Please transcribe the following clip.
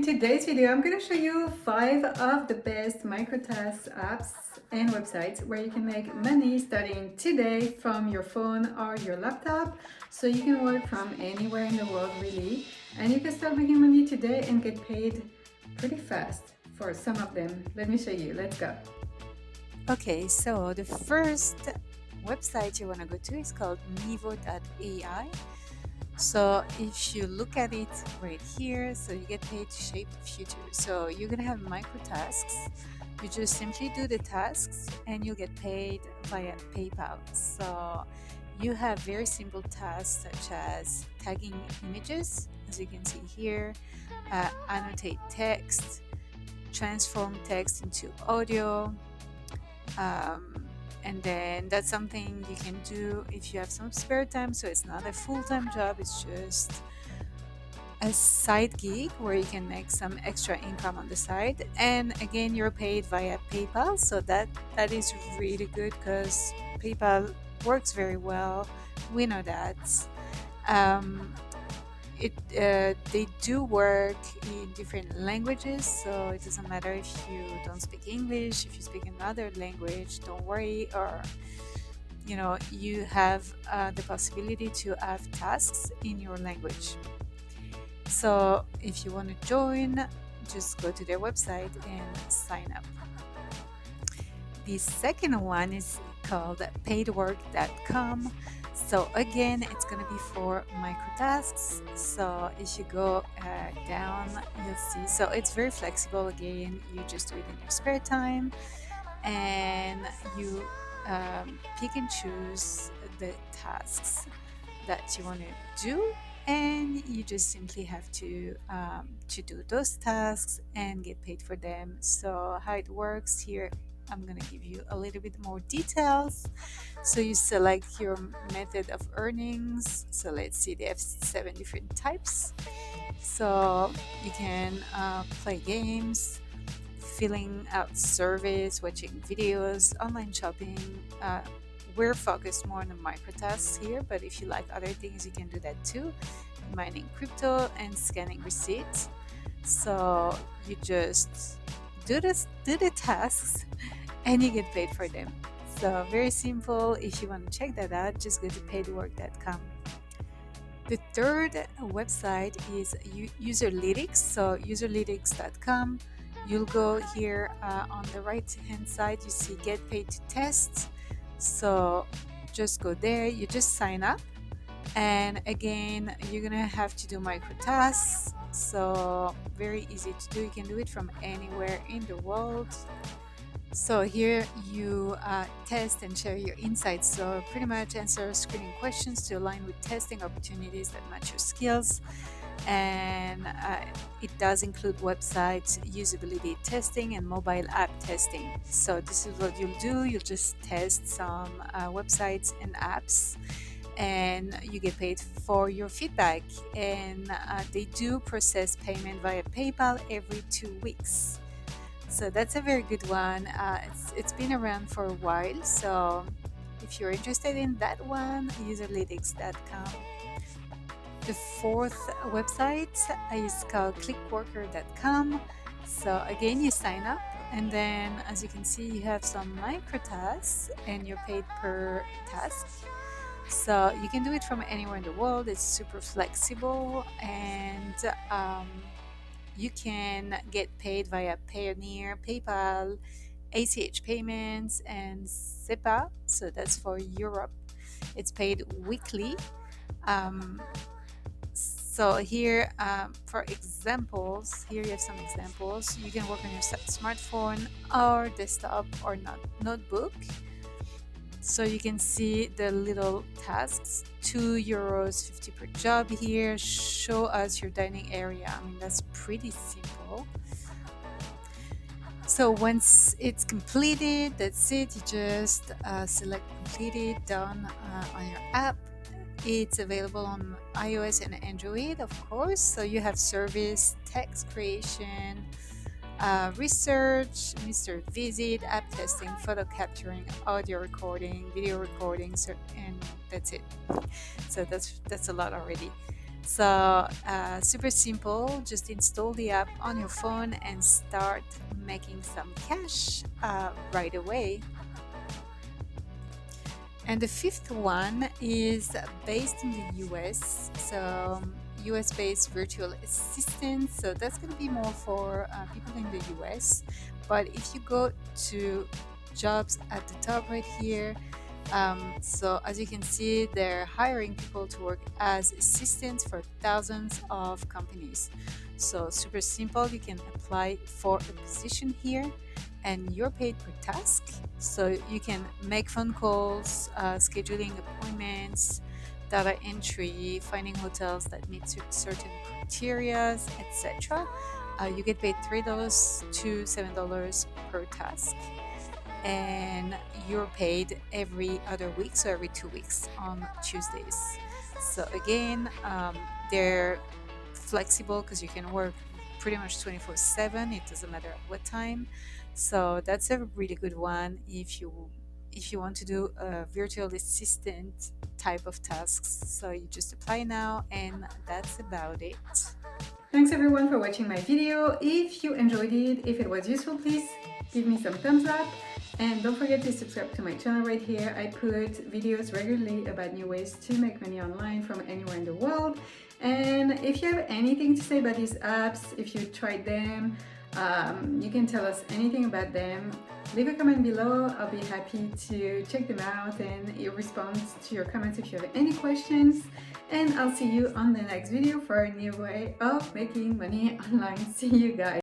In today's video, I'm going to show you 5 of the best microtask apps and websites where you can make money starting today from your phone or your laptop. So you can work from anywhere in the world really, and you can start making money today and get paid pretty fast for some of them. Let me show you. Let's go. Okay, so the first website you want to go to is called Nivo.ai. So if you look at it right here, so you get paid to shape the future. So you're gonna have microtasks. You just simply do the tasks and you get paid via PayPal. So you have very simple tasks such as tagging images, as you can see here, annotate text, transform text into audio, um, and then that's something you can do if you have some spare time, so it's not a full-time job, it's just a side gig where you can make some extra income on the side. And again, you're paid via PayPal, so that is really good because PayPal works very well. We know that. um, they do work in different languages, so it doesn't matter if you don't speak English. If you speak another language, don't worry. Or you have the possibility to have tasks in your language. So if you want to join, just go to their website and sign up. The second one is called paidwork.com. So again, it's going to be for microtasks. So if you go down, you'll see. So it's very flexible. Again, you just do it in your spare time, and you pick and choose the tasks that you want to do, and you just simply have to do those tasks and get paid for them. So how it works here, I'm going to give you a little bit more details. So you select your method of earnings. So let's see, they have 7 different types. So you can play games, filling out surveys, watching videos, online shopping. We're focused more on the microtasks here, but if you like other things, you can do that too. Mining crypto and scanning receipts. So you just do the tasks, and you get paid for them. So very simple. If you want to check that out, just go to paidwork.com. The third website is Userlytics. So userlytics.com. You'll go here on the right hand side, you see get paid to test. So just go there, you just sign up, and again, you're gonna have to do microtasks. So very easy to do. You can do it from anywhere in the world. So here you test and share your insights. So pretty much answer screening questions to align with testing opportunities that match your skills. And it does include website usability testing and mobile app testing. So this is what you'll do. You'll just test some websites and apps, and you get paid for your feedback. And they do process payment via PayPal every 2 weeks. So that's a very good one. It's been around for a while. So if you're interested in that one, userlytics.com. The fourth website is called clickworker.com. So again, you sign up, and then as you can see, you have some microtasks and you're paid per task. So you can do it from anywhere in the world. It's super flexible, and you can get paid via Payoneer, PayPal, ACH payments, and SEPA. So that's for Europe. It's paid weekly. Um, so here, for examples, here you have some examples. You can work on your smartphone or desktop or notebook. So you can see the little tasks, €2.50 per job here. Show us your dining area. I mean, that's pretty simple. So once it's completed, that's it. You just select completed, done on your app. It's available on iOS and Android, of course. So you have service, text creation, research, Mr. Visit, app testing, photo capturing, audio recording, video recording, and that's it. So that's a lot already. So super simple, just install the app on your phone and start making some cash right away. And the fifth one is based in the US, so US based virtual assistant. So that's going to be more for people in the US. But if you go to jobs at the top right here, so as you can see, they're hiring people to work as assistants for thousands of companies. So super simple, you can apply for a position here and you're paid per task. So you can make phone calls, scheduling appointments, data entry, finding hotels that meet certain criteria, etc. You get paid $3 to $7 per task, and you're paid every other week, so every 2 weeks on Tuesdays. So again, they're flexible because you can work pretty much 24/7. It doesn't matter at what time. So that's a really good one if you want to do a virtual assistant type of tasks. So you just apply now, and that's about it. Thanks everyone for watching my video. If you enjoyed it, if it was useful, please give me some thumbs up. And don't forget to subscribe to my channel right here. I put videos regularly about new ways to make money online from anywhere in the world. And if you have anything to say about these apps, if you tried them, you can tell us anything about them. Leave a comment below. I'll be happy to check them out and respond to your comments if you have any questions. And I'll see you on the next video for a new way of making money online. See you guys.